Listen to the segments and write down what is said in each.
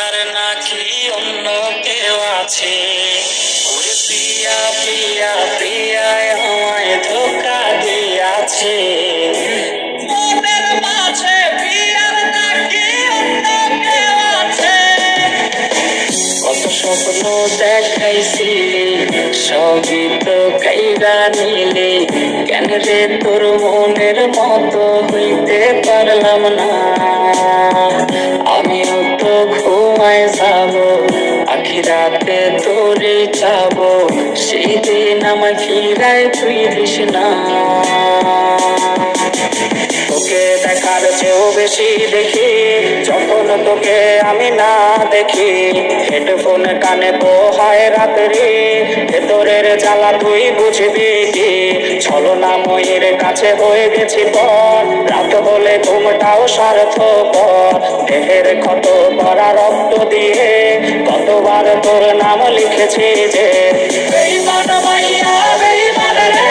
আর নাকি অন্য কেউ আছে? ওরে প্রিয়া প্রিয়া প্রিয়া আমায় ধোঁকা দিয়াছে। মনের মাঝে প্রিয়ার নাকি অন্য কেউ আছে। কত স্বপ্ন দেখাইছিলি সবই তো কাইরা নিলি, কেন রে তোর মনের মতো হইতে পারলাম না। আমিও তো ঘুমায় যাব, আখি রাতে তোরে যাব, সেই দিন আমায় ফিরায় তুই দিস না। তোকে দেখার চেয়েও বেশি দেখি যখন তোকে আমি না দেখি। হেডফোন কানে তো হয় রাত্রি, ভেতরের জ্বালা তুই বুঝবি কি? ছলনাময়ীর কাছে হয়ে গেছি পর, রাত হলে ঘুমটাও স্বার্থপর। দেহের ক্ষত করা রক্ত দিয়ে কতবার তোর নাম লিখেছি যে। বেঈমান মাইয়া বেঈমান রে,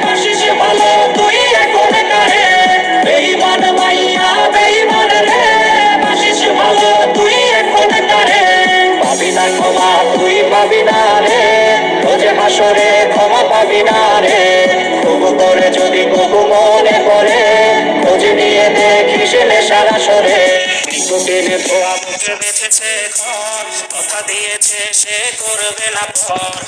বাসিস ভালো তুই এখন কারে। বেঈমান মাইয়া বেঈমান রে, বাসিস ভালো তুই এখন কারে। পাবি না ক্ষমা তুই পাবি না রে, রোজ হাসরে ক্ষমা পাবি না রে। খুব করে যদি কবু মনে পড়ে, খোঁজ নিয়ে দেখিস নেশার আসরে। নিকোটিনে ধোয়া মুখে বেঁচেছে ঘর, কথা দিয়েছে সে করবে না পর।